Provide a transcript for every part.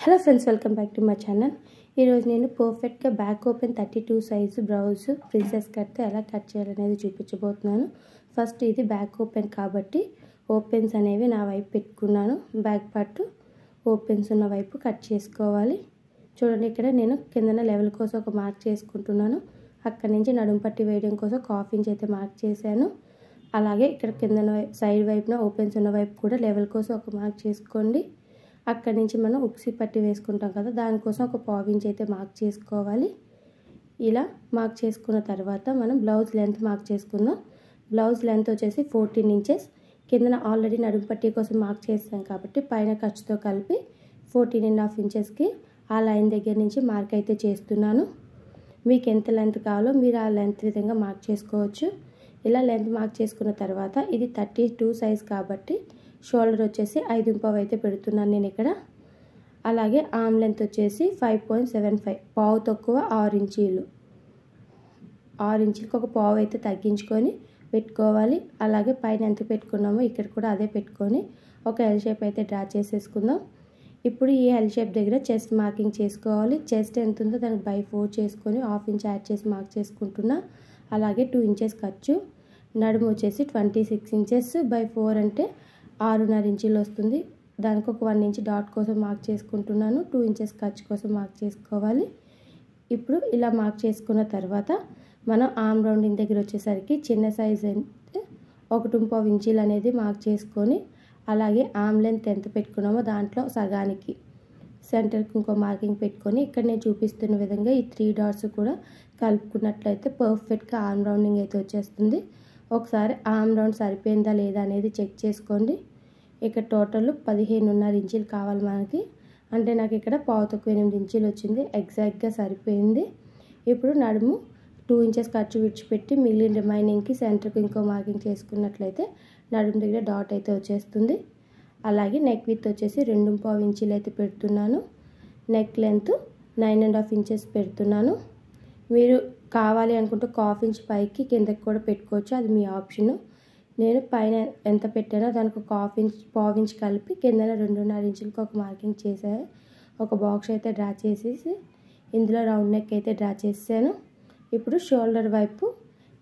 Hello friends, welcome back to my channel. ఈరోజు నేను పర్ఫెక్ట్గా back open 32 size blouse princess కట్తో ఎలా కట్ చేయాలనేది చూపించబోతున్నాను. ఫస్ట్ ఇది బ్యాక్ ఓపెన్ కాబట్టి ఓపెన్స్ అనేవి నా వైపు పెట్టుకున్నాను. బ్యాక్ పార్ట్ ఓపెన్స్ ఉన్న వైపు కట్ చేసుకోవాలి. చూడండి, ఇక్కడ నేను కిందన లెవెల్ కోసం ఒక మార్క్ చేసుకుంటున్నాను. అక్కడి నుంచి నడుము పట్టి వేయడం కోసం 1/2 ఇంచ్ అయితే మార్క్ చేశాను. అలాగే ఇక్కడ కిందన సైడ్ వైపున ఓపెన్స్ ఉన్న వైపు కూడా లెవెల్ కోసం ఒక మార్క్ చేసుకోండి. అక్కడి నుంచి మనం ఉక్సి పట్టి వేసుకుంటాం కదా, దానికోసం ఒక 1/2 ఇంచ్ అయితే మార్క్ చేసుకోవాలి. ఇలా మార్క్ చేసుకున్న తర్వాత మనం బ్లౌజ్ లెంత్ మార్క్ చేసుకుందాం. బ్లౌజ్ లెంత్ వచ్చేసి 14 ఇంచెస్. కిందన ఆల్రెడీ నడుము పట్టి కోసం మార్క్ చేసాం కాబట్టి పైన ఖర్చుతో కలిపి 14.5 ఇంచెస్కి ఆ లైన్ దగ్గర నుంచి మార్క్ అయితే చేస్తున్నాను. మీకు ఎంత లెంత్ కావాలో మీరు ఆ లెంత్ విధంగా మార్క్ చేసుకోవచ్చు. ఇలా లెంత్ మార్క్ చేసుకున్న తర్వాత ఇది 32 సైజ్ కాబట్టి షోల్డర్ వచ్చేసి 5.5 అయితే పెడుతున్నాను నేను ఇక్కడ. అలాగే ఆర్మ్ లెంత్ వచ్చేసి 5.75, పావు తక్కువ 6 ఇంచీలు. 6 ఇంచులకి ఒక పావు అయితే తగ్గించుకొని పెట్టుకోవాలి. అలాగే పైన ఎంత పెట్టుకున్నామో ఇక్కడ కూడా అదే పెట్టుకొని ఒక ఎల్ షేప్ అయితే డ్రా చేసేసుకుందాం. ఇప్పుడు ఈ ఎల్ షేప్ దగ్గర చెస్ట్ మార్కింగ్ చేసుకోవాలి. చెస్ట్ ఎంత ఉందో దానికి బై 4 చేసుకొని 1/2 ఇంచ్ యాడ్ చేసి మార్క్ చేసుకుంటున్నా. అలాగే 2 ఇంచెస్ ఖర్చు. నడుము వచ్చేసి 26 ఇంచెస్ బై 4 అంటే 6.5 ఇంచీలు వస్తుంది. దానికి ఒక 1 ఇంచ్ డాట్ కోసం మార్క్ చేసుకుంటున్నాను. 2 ఇంచెస్ ఖర్చు కోసం మార్క్ చేసుకోవాలి. ఇప్పుడు ఇలా మార్క్ చేసుకున్న తర్వాత మనం ఆర్మ్ రౌండింగ్ దగ్గర వచ్చేసరికి చిన్న సైజ్ అయితే 1.5 ఇంచీలు అనేది మార్క్ చేసుకొని, అలాగే ఆర్మ్ లెంత్ ఎంత పెట్టుకున్నామో దాంట్లో సగానికి సెంటర్కి ఇంకో మార్కింగ్ పెట్టుకొని ఇక్కడ నేను చూపిస్తున్న విధంగా ఈ 3 డాట్స్ కూడా కలుపుకున్నట్లయితే పర్ఫెక్ట్గా ఆర్మ్ రౌండింగ్ అయితే వచ్చేస్తుంది. ఒకసారి ఆర్మ్ రౌండ్ సరిపోయిందా లేదా అనేది చెక్ చేసుకోండి. ఇక్కడ టోటల్ 15.5 ఇంచీలు కావాలి మనకి. అంటే నాకు ఇక్కడ పావు తక్కువ 8 ఇంచీలు వచ్చింది. ఎగ్జాక్ట్గా సరిపోయింది. ఇప్పుడు నడుము 2 ఇంచెస్ ఖర్చు విడిచిపెట్టి మిగిలిన రిమైనింగ్కి సెంటర్కి ఇంకో మార్కింగ్ చేసుకున్నట్లయితే నడుము దగ్గర డాట్ అయితే వచ్చేస్తుంది. అలాగే నెక్ విత్ వచ్చేసి 2.5 ఇంచీలు అయితే పెడుతున్నాను. నెక్ లెంత్ 9.5 ఇంచెస్ పెడుతున్నాను. మీరు కావాలి అనుకుంటే 1/2 ఇంచ్ పైకి కిందకి కూడా పెట్టుకోవచ్చు, అది మీ ఆప్షను. నేను పైన ఎంత పెట్టానో దానికి ఒక 1/2 ఇంచ్ పావు ఇంచ్ కలిపి కిందన 2.5 ఇంచులకి ఒక మార్కింగ్ చేశాను. ఒక బాక్స్ అయితే డ్రా చేసేసి ఇందులో రౌండ్ నెక్ అయితే డ్రా చేసాను. ఇప్పుడు షోల్డర్ వైపు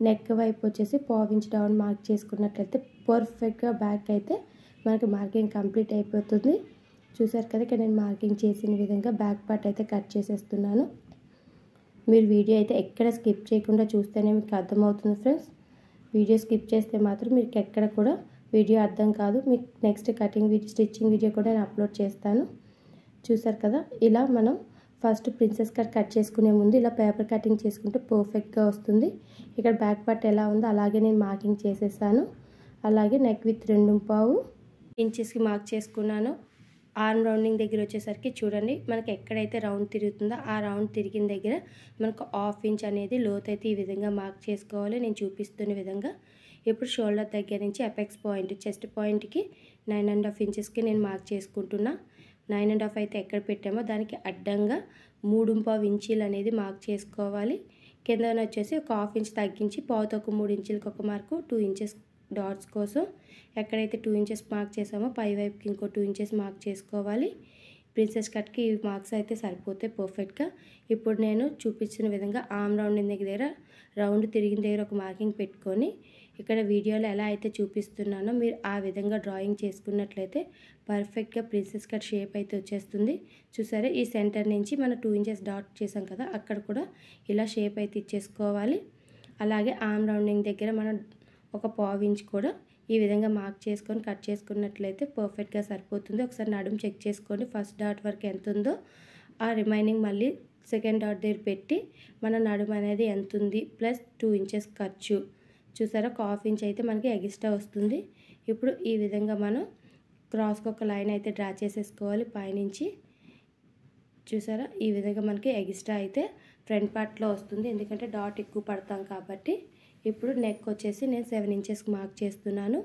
నెక్ వైపు వచ్చేసి పావు ఇంచ్ డౌన్ మార్క్ చేసుకున్నట్లయితే పర్ఫెక్ట్గా బ్యాక్ అయితే మనకి మార్కింగ్ కంప్లీట్ అయిపోతుంది. చూసారు కదా, ఇక్కడ నేను మార్కింగ్ చేసిన విధంగా బ్యాక్ పార్ట్ అయితే కట్ చేసేస్తున్నాను. మీరు వీడియో అయితే ఎక్కడ స్కిప్ చేయకుండా చూస్తేనే మీకు అర్థమవుతుంది ఫ్రెండ్స్. వీడియో స్కిప్ చేస్తే మాత్రం మీకు ఎక్కడ కూడా వీడియో అర్థం కాదు. మీకు next cutting video, stitching video కూడా నేను అప్లోడ్ చేస్తాను. చూసారు కదా, ఇలా మనం ఫస్ట్ ప్రిన్సెస్ కట్ చేసుకునే ముందు ఇలా పేపర్ కటింగ్ చేసుకుంటే పర్ఫెక్ట్గా వస్తుంది. ఇక్కడ బ్యాక్ పార్ట్ ఎలా ఉందో అలాగే నేను మార్కింగ్ చేసేసాను. అలాగే నెక్ విత్ 2.5 ఇంచెస్కి మార్క్ చేసుకున్నాను. ఆర్మ్ రౌండింగ్ దగ్గర వచ్చేసరికి చూడండి, మనకి ఎక్కడైతే రౌండ్ తిరుగుతుందో ఆ రౌండ్ తిరిగిన దగ్గర మనకు 1/2 ఇంచ్ అనేది లోత్ అయితే ఈ విధంగా మార్క్ చేసుకోవాలి, నేను చూపిస్తున్న విధంగా. ఇప్పుడు షోల్డర్ దగ్గర నుంచి అపెక్స్ పాయింట్ చెస్ట్ పాయింట్కి 9.5 ఇంచెస్కి నేను మార్క్ చేసుకుంటున్నా. 9.5 అయితే ఎక్కడ పెట్టామో దానికి అడ్డంగా 3.5 ఇంచీలు అనేది మార్క్ చేసుకోవాలి. కింద వచ్చేసి ఒక 1/2 ఇంచ్ తగ్గించి పావు తక్కువ 3 ఇంచులకి ఒక మార్కు, 2 ఇంచెస్ డాట్స్ కోసం ఎక్కడైతే 2 ఇంచెస్ మార్క్ చేసామో పై వైపుకి ఇంకో 2 ఇంచెస్ మార్క్ చేసుకోవాలి. ప్రిన్సెస్ కట్కి ఈ మార్క్స్ అయితే సరిపోతాయి పర్ఫెక్ట్గా. ఇప్పుడు నేను చూపించిన విధంగా ఆర్మ్ రౌండింగ్ దగ్గర రౌండ్ తిరిగిన దగ్గర ఒక మార్కింగ్ పెట్టుకొని ఇక్కడ వీడియోలో ఎలా అయితే చూపిస్తున్నానో మీరు ఆ విధంగా డ్రాయింగ్ చేసుకున్నట్లయితే పర్ఫెక్ట్గా ప్రిన్సెస్ కట్ షేప్ అయితే వచ్చేస్తుంది. చూసారా, ఈ సెంటర్ నుంచి మనం 2 ఇంచెస్ డాట్ చేసాం కదా, అక్కడ కూడా ఇలా షేప్ అయితే ఇచ్చేసుకోవాలి. అలాగే ఆర్మ్ రౌండింగ్ దగ్గర మనం ఒక పావు ఇంచ్ కూడా ఈ విధంగా మార్క్ చేసుకొని కట్ చేసుకున్నట్లయితే పర్ఫెక్ట్గా సరిపోతుంది. ఒకసారి నడుము చెక్ చేసుకోండి, ఫస్ట్ డాట్ వరకు ఎంత ఉందో ఆ రిమైనింగ్ మళ్ళీ సెకండ్ డాట్ దగ్గర పెట్టి మన నడుము అనేది ఎంత ఉంది ప్లస్ 2 ఇంచెస్ ఖర్చు. చూసారా, 1/2 ఇంచ్ అయితే మనకి ఎక్స్ట్రా వస్తుంది. ఇప్పుడు ఈ విధంగా మనం క్రాస్కి ఒక లైన్ అయితే డ్రా చేసేసుకోవాలి పైనుంచి. చూసారా, ఈ విధంగా మనకి ఎక్స్ట్రా అయితే ఫ్రంట్ పార్ట్లో వస్తుంది, ఎందుకంటే డాట్ ఎక్కువ పడతాం కాబట్టి. ఇప్పుడు నెక్ వచ్చేసి నేను 7 ఇంచెస్కి మార్క్ చేస్తున్నాను.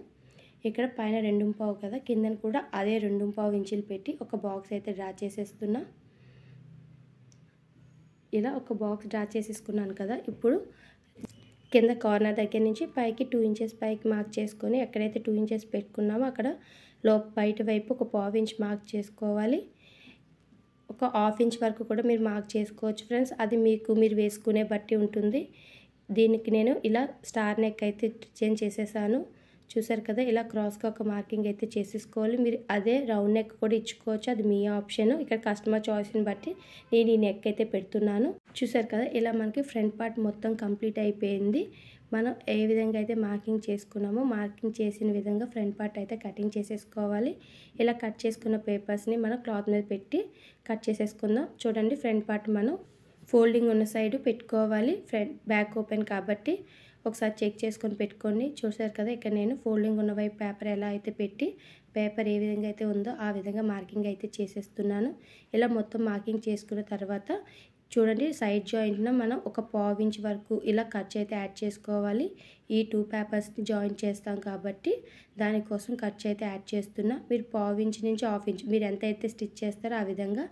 ఇక్కడ పైన 2.5 కదా, కిందన కూడా అదే 2.5 ఇంచులు పెట్టి ఒక బాక్స్ అయితే డ్రా చేసేస్తున్నా. ఇలా ఒక బాక్స్ డ్రా చేసేసుకున్నాను కదా, ఇప్పుడు కింద కార్నర్ దగ్గర నుంచి పైకి 2 ఇంచెస్ పైకి మార్క్ చేసుకొని ఎక్కడైతే 2 ఇంచెస్ పెట్టుకున్నామో అక్కడ బయట వైపు ఒక పావు ఇంచ్ మార్క్ చేసుకోవాలి. ఒక హాఫ్ ఇంచ్ వరకు కూడా మీరు మార్క్ చేసుకోవచ్చు ఫ్రెండ్స్. అది మీరు వేసుకునే బట్టి ఉంటుంది. దీనికి నేను ఇలా స్టార్ నెక్ అయితే చేంజ్ చేసేసాను. చూసారు కదా, ఇలా క్రాస్గా ఒక మార్కింగ్ అయితే చేసేసుకోవాలి. మీరు అదే రౌండ్ నెక్ కూడా ఇచ్చుకోవచ్చు, అది మీ ఆప్షన్. ఇక్కడ కస్టమర్ చాయిస్ని బట్టి నేను ఈ నెక్ అయితే పెడుతున్నాను. చూసారు కదా, ఇలా మనకి ఫ్రంట్ పార్ట్ మొత్తం కంప్లీట్ అయిపోయింది. మనం ఏ విధంగా అయితే మార్కింగ్ చేసుకున్నామో మార్కింగ్ చేసిన విధంగా ఫ్రంట్ పార్ట్ అయితే కటింగ్ చేసేసుకోవాలి. ఇలా కట్ చేసుకున్న పేపర్స్ని మనం క్లాత్ మీద పెట్టి కట్ చేసేసుకుందాం. చూడండి, ఫ్రంట్ పార్ట్ మనం ఫోల్డింగ్ ఉన్న సైడ్ పెట్టుకోవాలి. బ్యాక్ ఓపెన్ కాబట్టి ఒకసారి చెక్ చేసుకొని పెట్టుకోండి. చూసారు కదా, ఇక్కడ నేను ఫోల్డింగ్ ఉన్న వైపు పేపర్ ఎలా అయితే పెట్టి పేపర్ ఏ విధంగా అయితే ఉందో ఆ విధంగా మార్కింగ్ అయితే చేసేస్తున్నాను. ఇలా మొత్తం మార్కింగ్ చేసుకున్న తర్వాత చూడండి, సైడ్ జాయింట్న మనం ఒక ½ ఇంచ్ వరకు ఇలా ఖర్చు అయితే యాడ్ చేసుకోవాలి. ఈ 2 పేపర్స్ని జాయింట్ చేస్తాం కాబట్టి దానికోసం ఖర్చు అయితే యాడ్ చేస్తున్నా. మీరు ½ ఇంచ్ నుంచి ½ ఇంచ్ మీరు ఎంత అయితే స్టిచ్ చేస్తారో ఆ విధంగా.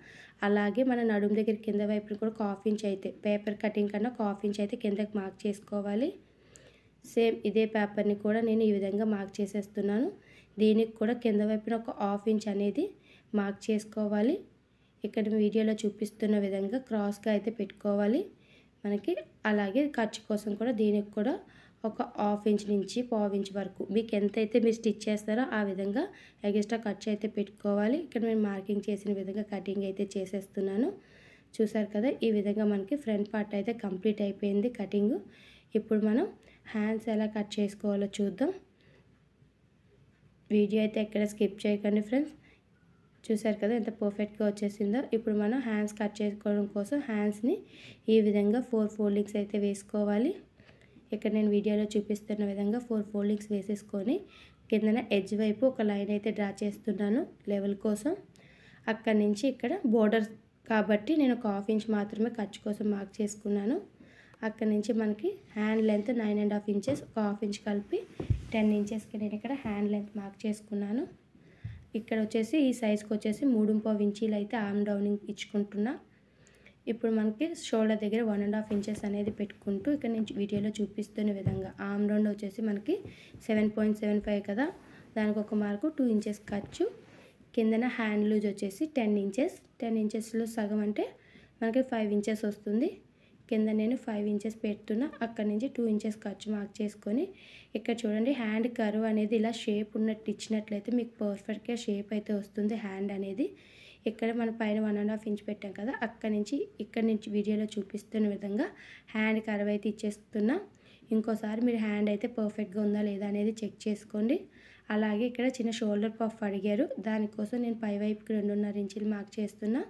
అలాగే మన నడుము దగ్గర కింద వైపున కూడా ½ ఇంచ్ అయితే పేపర్ కటింగ్ కన్నా ½ ఇంచ్ అయితే కిందకి మార్క్ చేసుకోవాలి. సేమ్ ఇదే పేపర్ని కూడా నేను ఈ విధంగా మార్క్ చేసేస్తున్నాను. దీనికి కూడా కింద వైపున ఒక ½ ఇంచ్ అనేది మార్క్ చేసుకోవాలి. ఇక్కడ వీడియోలో చూపిస్తున్న విధంగా క్రాస్గా అయితే పెట్టుకోవాలి మనకి. అలాగే ఖర్చు కోసం కూడా దీనికి కూడా ఒక ½ ఇంచ్ నుంచి ½ ఇంచ్ వరకు మీకు ఎంతైతే మీరు స్టిచ్ చేస్తారో ఆ విధంగా ఎక్స్ట్రా ఖర్చు అయితే పెట్టుకోవాలి. ఇక్కడ నేను మార్కింగ్ చేసిన విధంగా కటింగ్ అయితే చేసేస్తున్నాను. చూసారు కదా, ఈ విధంగా మనకి ఫ్రంట్ పార్ట్ అయితే కంప్లీట్ అయిపోయింది కటింగ్. ఇప్పుడు మనం హ్యాండ్స్ ఎలా కట్ చేసుకోవాలో చూద్దాం. వీడియో అయితే ఎక్కడ స్కిప్ చేయకండి ఫ్రెండ్స్. చూసారు కదా ఎంత పర్ఫెక్ట్గా వచ్చేసిందో. ఇప్పుడు మనం హ్యాండ్స్ కట్ చేసుకోవడం కోసం హ్యాండ్స్ని ఈ విధంగా 4 ఫోల్డింగ్స్ అయితే వేసుకోవాలి. ఇక్కడ నేను వీడియోలో చూపిస్తున్న విధంగా 4 ఫోల్డింగ్స్ వేసేసుకొని కిందన ఎడ్జ్ వైపు ఒక లైన్ అయితే డ్రా చేస్తున్నాను లెవెల్ కోసం. అక్కడి నుంచి ఇక్కడ బోర్డర్ కాబట్టి నేను ఒక ½ ఇంచ్ మాత్రమే ఖర్చు కోసం మార్క్ చేసుకున్నాను. అక్కడి నుంచి మనకి హ్యాండ్ లెంత్ 9.5 ఇంచెస్, ఒక ½ ఇంచ్ కలిపి 10 ఇంచెస్కి నేను ఇక్కడ హ్యాండ్ లెంత్ మార్క్ చేసుకున్నాను. ఇక్కడ వచ్చేసి ఈ సైజ్కి వచ్చేసి 3.5 ఇంచీలు అయితే ఆర్మ్ డౌనింగ్ ఇచ్చుకుంటున్నా. ఇప్పుడు మనకి షోల్డర్ దగ్గర 1.5 ఇంచెస్ అనేది పెట్టుకుంటూ ఇక్కడ నుంచి వీడియోలో చూపిస్తున్న విధంగా ఆర్మ్ రౌండ్ వచ్చేసి మనకి 7.75 కదా, దానికి ఒక మార్కు 2 ఇంచెస్ ఖర్చు. కిందన హ్యాండ్ లూజ్ వచ్చేసి 10 ఇంచెస్. 10 ఇంచెస్లో సగం అంటే మనకి 5 ఇంచెస్ వస్తుంది. కింద నేను 5 ఇంచెస్ పెడుతున్నా. అక్కడి నుంచి 2 ఇంచెస్ ఖర్చు మార్క్ చేసుకొని ఇక్కడ చూడండి, హ్యాండ్ కర్వ్ అనేది ఇలా షేప్ ఉన్నట్టు ఇచ్చినట్లయితే మీకు పర్ఫెక్ట్గా షేప్ అయితే వస్తుంది హ్యాండ్ అనేది. ఇక్కడ మన పైన 1.5 ఇంచ్ పెట్టాం కదా, అక్కడి నుంచి ఇక్కడ నుంచి వీడియోలో చూపిస్తున్న విధంగా హ్యాండ్ కర్వ్ అయితే ఇచ్చేస్తున్నా. ఇంకోసారి మీరు హ్యాండ్ అయితే పర్ఫెక్ట్గా ఉందా లేదా అనేది చెక్ చేసుకోండి. అలాగే ఇక్కడ చిన్న షోల్డర్ పఫ్ అడిగారు, దానికోసం నేను పై వైపుకి 2.5 ఇంచులు మార్క్ చేస్తున్నా.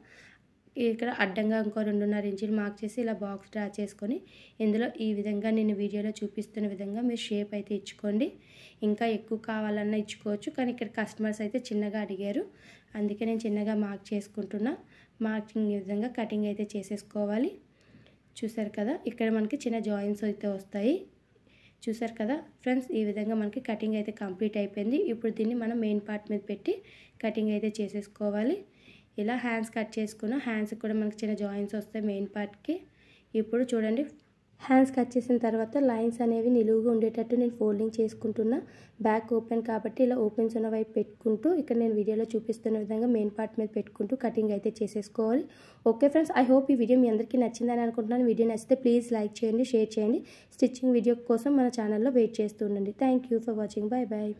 ఇక్కడ అడ్డంగా ఇంకో 2.5 ఇంచులు మార్క్ చేసి ఇలా బాక్స్ డ్రా చేసుకొని ఇందులో ఈ విధంగా నేను వీడియోలో చూపిస్తున్న విధంగా మీరు షేప్ అయితే ఇచ్చుకోండి. ఇంకా ఎక్కువ కావాలన్నా ఇచ్చుకోవచ్చు, కానీ ఇక్కడ కస్టమర్స్ అయితే చిన్నగా అడిగారు, అందుకే నేను చిన్నగా మార్క్ చేసుకుంటున్నా. మార్కింగ్ ఈ విధంగా కటింగ్ అయితే చేసేసుకోవాలి. చూసారు కదా, ఇక్కడ మనకి చిన్న జాయింట్స్ అయితే వస్తాయి. చూసారు కదా ఫ్రెండ్స్, ఈ విధంగా మనకి కటింగ్ అయితే కంప్లీట్ అయిపోయింది. ఇప్పుడు దీన్ని మనం మెయిన్ పార్ట్ మీద పెట్టి కటింగ్ అయితే చేసేసుకోవాలి. ఇలా హ్యాండ్స్ కట్ చేసుకున్న హ్యాండ్స్కి కూడా మనకి చిన్న జాయింట్స్ వస్తాయి మెయిన్ పార్ట్కి. ఇప్పుడు చూడండి, హ్యాండ్స్ కట్ చేసిన తర్వాత లైన్స్ అనేవి నిలువుగా ఉండేటట్టు నేను ఫోల్డింగ్ చేసుకుంటున్నా. బ్యాక్ ఓపెన్ కాబట్టి ఇలా ఓపెన్స్ ఉన్న వైపు పెట్టుకుంటూ ఇక్కడ నేను వీడియోలో చూపిస్తున్న విధంగా మెయిన్ పార్ట్ మీద పెట్టుకుంటూ కటింగ్ అయితే చేసేసుకోవాలి. ఓకే ఫ్రెండ్స్, ఐ హోప్ ఈ వీడియో మీ అందరికీ నచ్చిందని అనుకుంటున్నాను. వీడియో నచ్చితే ప్లీజ్ లైక్ చేయండి, షేర్ చేయండి. స్టిచ్చింగ్ వీడియో కోసం మన ఛానల్లో వెయిట్ చేస్తూ ఉండండి. Thank you for watching. Bye bye.